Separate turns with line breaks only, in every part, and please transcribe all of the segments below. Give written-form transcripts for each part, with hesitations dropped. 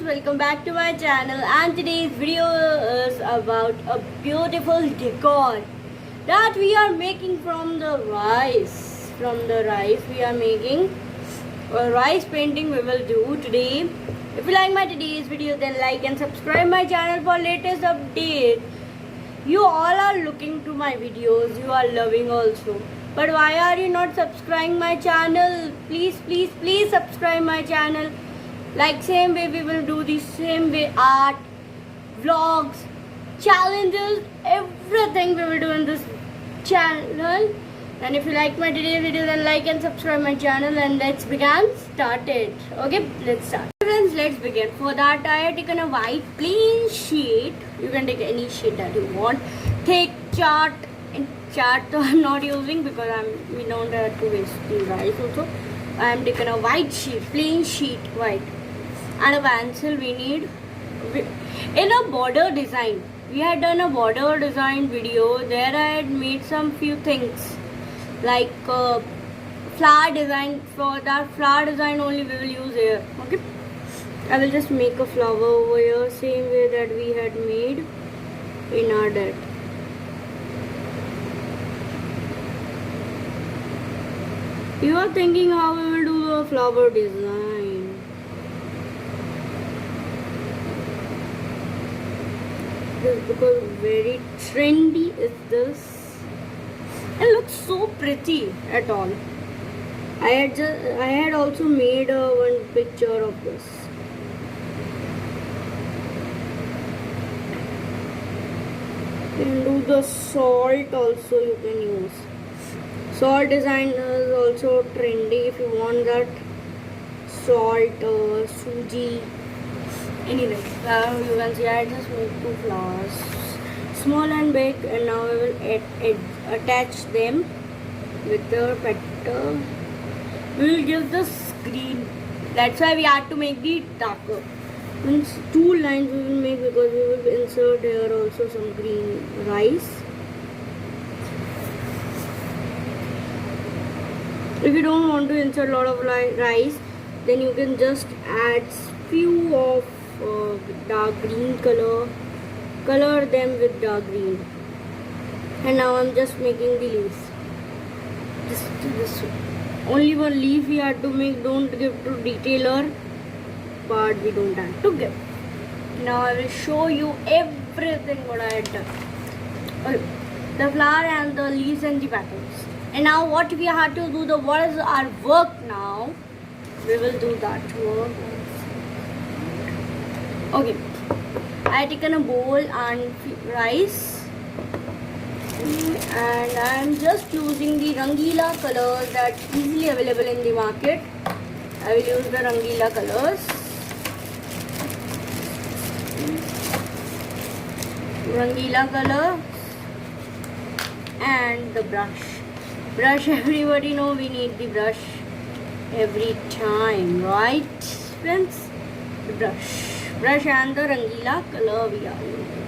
friends, welcome back to my channel, and today's video is about a beautiful decor that we are making from the rice. We are making a rice painting we will do today. If you like my today's video, then like and subscribe my channel for latest updates. You all are looking to my videos, you are loving also. But why are you not subscribing my channel? Please subscribe my channel. Like same way we will do the same way art, vlogs, challenges, everything we will do in this channel. And if you like my today's video, then like and subscribe my channel, and let's begin. Start it. Okay, let's start. Friends, let's begin. For that I have taken a white plain sheet. You can take any sheet that you want. Thick chart. In chart I'm not using because we don't have to waste the rice also. I am taking a white sheet, plain sheet, white, and a pencil. We need in a border design. We had done a border design video. There I had made some few things like flower design. For that flower design only we will use here. Okay, I will just make a flower over here, same way that we had made in our deck. You are thinking how we will do a flower design. Just because very trendy is this. It looks so pretty at all. I had also made one picture of this. You can do the salt also, you can use. Salt design is also trendy if you want that. Salt, suji, anyway. You can see I just made two flowers, small and big, and now we will attach them with the petal. We will give this green. That's why we had to make the darker. Means two lines we will make because we will insert here also some green rice. If you don't want to insert a lot of rice, then you can just add few of dark green color them with dark green. And now I'm just making the leaves. This only one leaf we have to make. Don't give to detailer part, we don't have to give. Now I will show you everything what I had done. Okay. The flower and the leaves and the petals. And now what we have to do, what is our work now? We will do that work. Okay. I have taken a bowl and rice. And I am just using the Rangila colors that easily available in the market. I will use the Rangila colors. Rangila color. And the brush. Brush, everybody know we need the brush every time, right friends? The brush and the Rangila color we are using.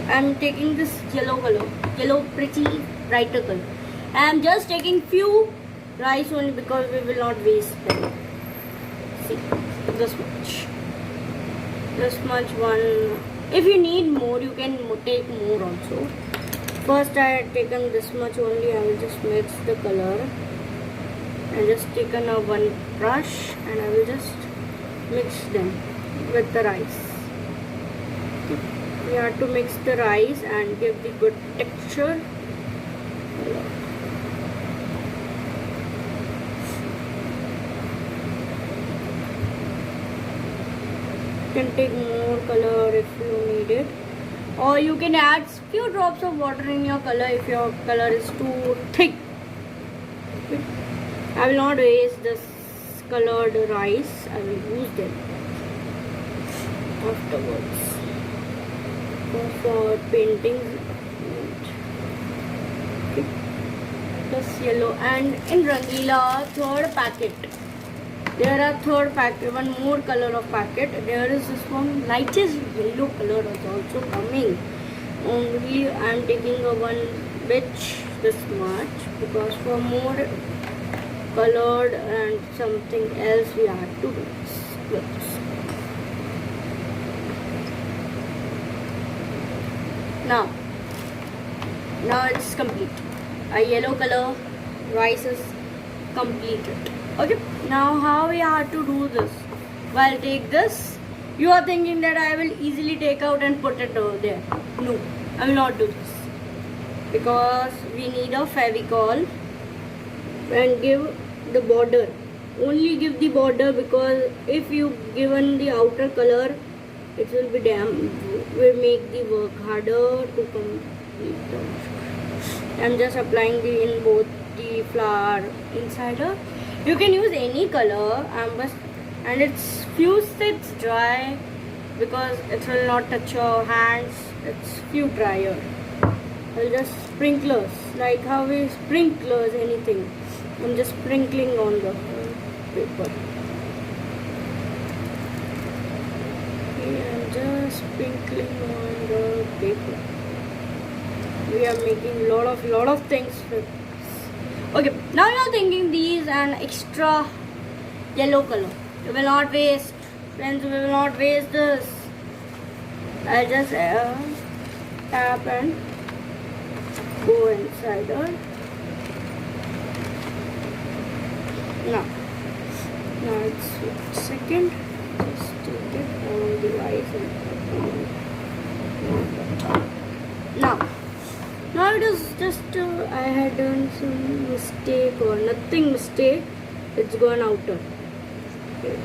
I am taking this yellow color, yellow pretty brighter color. I am just taking few rice only because we will not waste them. See, this much one. If you need more, you can take more also. First I had taken this much only. I will just mix the color. I just taken a one brush and I will just mix them with the rice. We have to mix the rice and give the good texture. You can take more color if you need it. Or you can add few drops of water in your color if your color is too thick. I will not waste this colored rice. I will use them afterwards for painting. Okay. Plus yellow, and in Rangila third packet. There are third packet, one more color of packet. There is this one lightest yellow color is also coming. Only I am taking a one bitch this much because for more colored and something else we have to do this. Now it's complete. A yellow color rice is completed. Okay, now how we have to do this? Well, take this. You are thinking that I will easily take out and put it over there. No, I will not do this, because we need a Fevicol and give the border. Only give the border, because if you given the outer color, it will be will make the work harder to complete the work. I'm just applying in both the flower insider. You can use any color, and it's few it's dry, because it will not touch your hands. It's few drier. I'll just sprinklers, like how we sprinklers anything. I'm just sprinkling on the paper. Okay, I'm just sprinkling on the paper. We are making lot of things with this. Okay, now you're thinking these and extra yellow color. We will not waste, friends. We will not waste this. I'll just tap and go inside it. Now it's second. Just take it on the rice and now it is just I had done some mistake or nothing mistake. It's gone outer.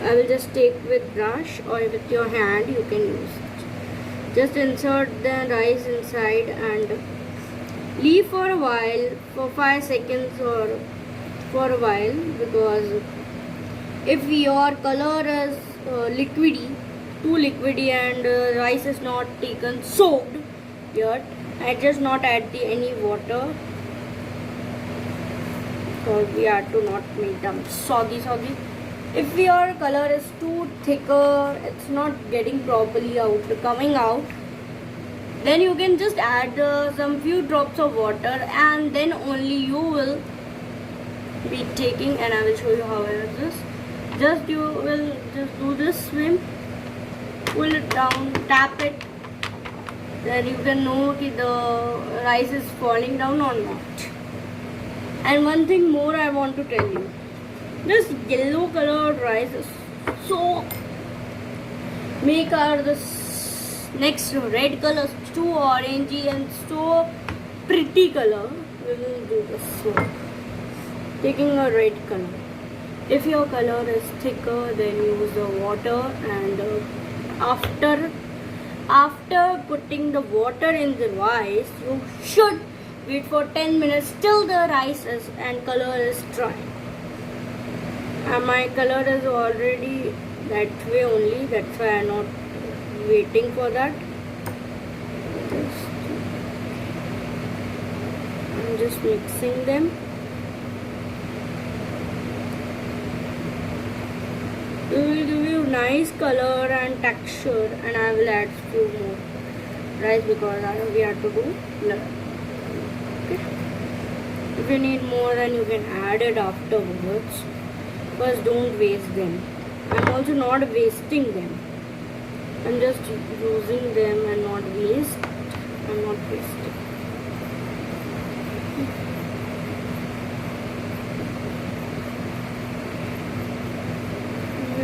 I will just take with brush or with your hand. You can use it. Just insert the rice inside and leave for a while, for 5 seconds or for a while, because if your color is liquidy, too liquidy, and rice is not taken soaked yet, I just not add any water, so we have to not make them soggy. If your color is too thicker, it's not getting properly coming out, then you can just add some few drops of water, and then only you will be taking, and I will show you how it is. You will just do this swim, pull it down, tap it, then you can know if the rice is falling down or not. And one thing more I want to tell you, this yellow colored rice is so make this next red color too orangey and so pretty color. We will do this one, taking a red color. If your color is thicker, then use the water, and after putting the water in the rice, you should wait for 10 minutes till the rice and color is dry. And my color is already that way only, that's why I'm not waiting for that. I'm just mixing them. It will give you nice color and texture, and I will add few more rice because we have to do okay. If you need more, then you can add it afterwards. First, don't waste them. I'm also not wasting them. I'm just using them and not waste. I'm not wasting.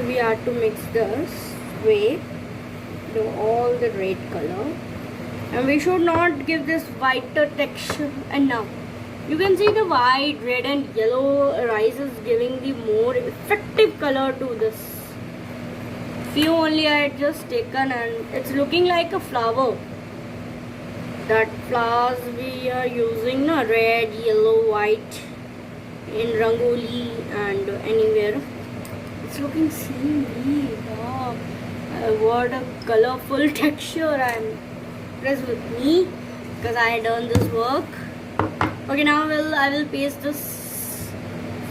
We have to mix this way, do all the red color, and we should not give this whiter texture. And now you can see the white, red and yellow rice is giving the more effective color to this. Few only I had just taken, and it's looking like a flower. That flowers we are using, red, yellow, white in Rangoli and anywhere. It's looking same. Wow, what a colorful texture. I'm impressed with me because I done this work. Okay, now I will paste this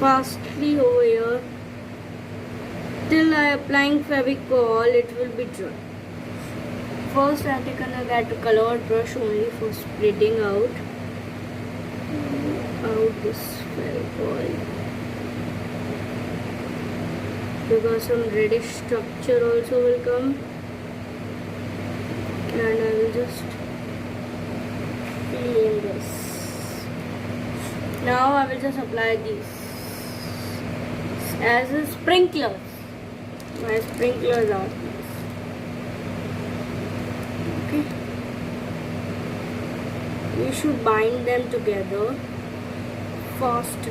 fastly over here till I applying Fevicol. It will be dry. First I take that colored brush only for spreading out this Fevicol. because some reddish structure also will come, and I will just clean this. Now I will just apply these as a sprinklers. My sprinklers are these. Okay. We should bind them together fast.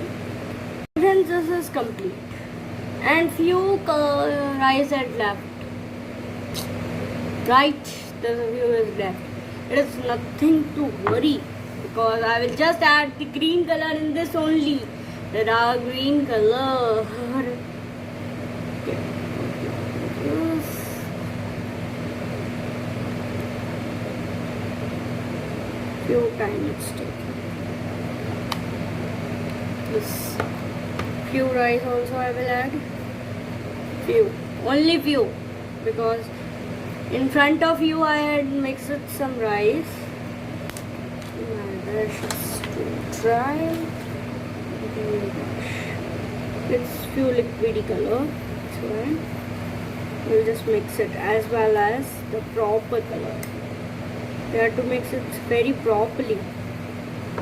Then this is complete. And few rice are left. Right, the few is left. It is nothing to worry because I will just add the green color in this only. The dark green color. Okay. Few time it's taking. This few rice also I will add. Few, only few, because in front of you I had mixed some rice. My brush is too dry. It's few liquidy color, so we'll just mix it as well as the proper color. We have to mix it very properly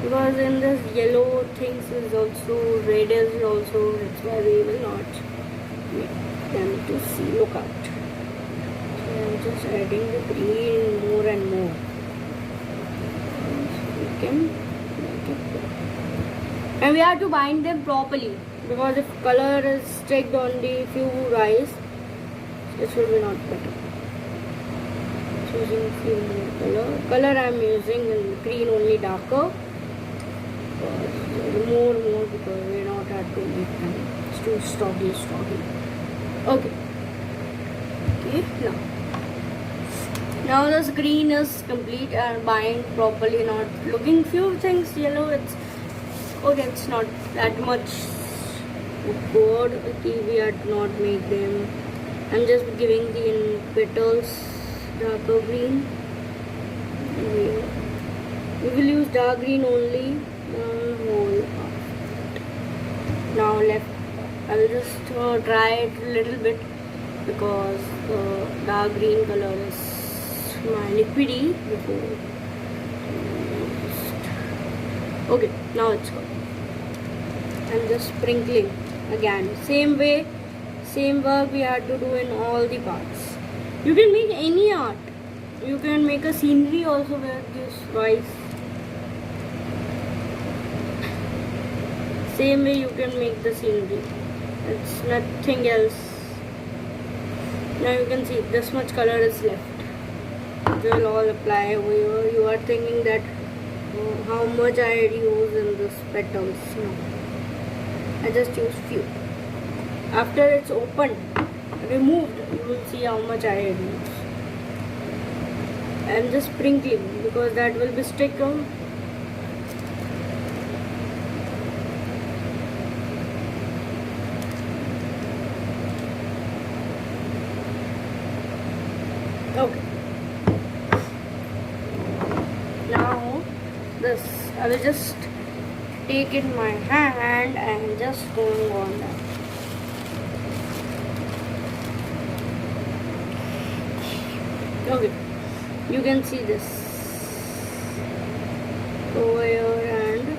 because in this yellow things is also red is also, that's why we will not make them to see. Look out. So I'm just adding the green more and more. So we can make it good. And we have to bind them properly because if color is sticked on the few rice, it will be not better. Choosing few more color. Color I am using in green only darker. More because we not have to make them. It's too stoggy. Okay. Now this green is complete and bind properly. Not looking few things yellow. It's okay. It's not that much good. Okay, we are not make them. I'm just giving the petals darker green. We will use dark green only. Whole now left I will just dry it a little bit because the dark green color is my liquidy before. Okay, now it's good. I'm just sprinkling again, same way, same work we had to do in all the parts. You can make any art. You can make a scenery also with this rice. Same way you can make the scenery. It's nothing else. Now you can see this much color is left. We will all apply over here. You are thinking that how much I had used in this petals. No. I just used few. After it's opened, removed, you will see how much I had used. I am just sprinkling because that will be stick on. Okay. Now this I will just take in my hand and just going on that. Okay. You can see this over here and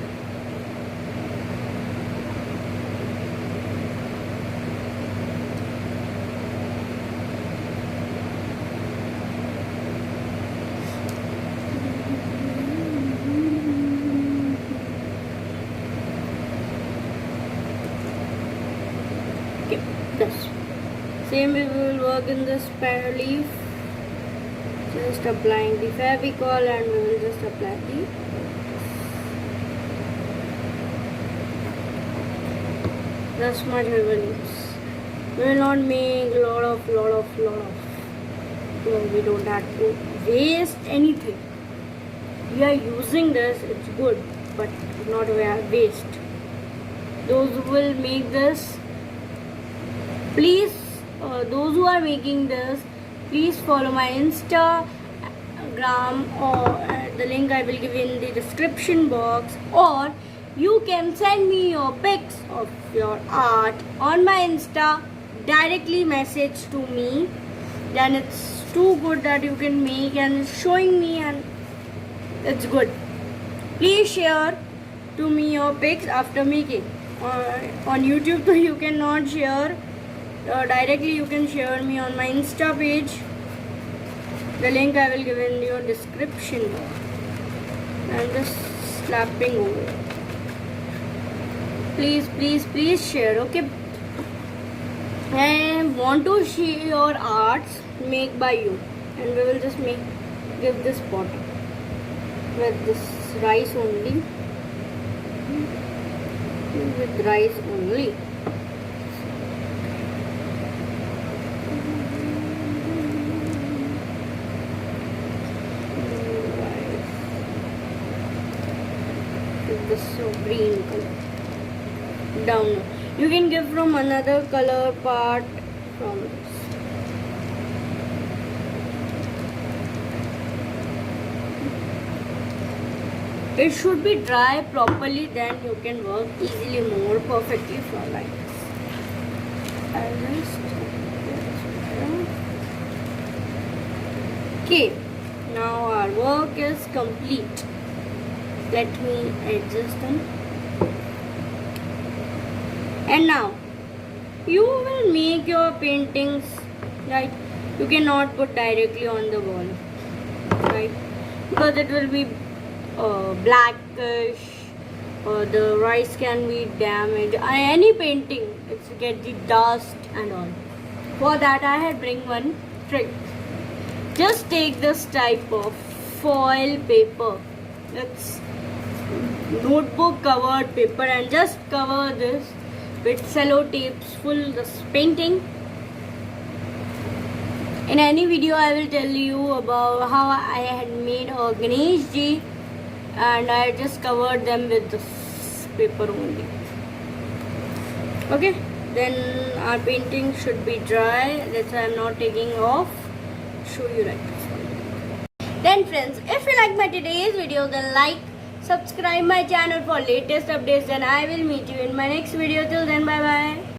this. Same way we will work in this pear leaf. Just applying the Fevicol and we will just apply the this much we will use. We will not make lot of so we don't have to waste anything. We are using this, it's good, but not waste. Those who will make this, please, those who are making this, please follow my Instagram or the link I will give in the description box, or you can send me your pics of your art on my Insta directly message to me, then it's too good that you can make and showing me, and it's good. Please share to me your pics after making. On YouTube, so you cannot share directly. You can share me on my Insta page. The link I will give in your description. I'm just slapping over. Please share. Okay. I want to see your arts make by you, and we will just give this pot with this rice only. With rice only. With this green color. Down. You can give from another color part from this. It should be dry properly, then you can work easily more perfectly from like this. Okay, now our work is complete. Let me adjust them. And now you will make your paintings, right? You cannot put directly on the wall, right? Because it will be blackish, or the rice can be damaged. Any painting, it's get the dust and all. For that I had bring one trick. Just take this type of foil paper. It's notebook covered paper, and just cover this with sellotapes full this painting. In any video I will tell you about how I had made a Ganesh ji, and I just covered them with this paper only. Okay, then our painting should be dry. That's why I'm not taking off. Show you right. Then friends, if you like my today's video, then like, subscribe my channel for latest updates, and I will meet you in my next video. Till then, bye bye.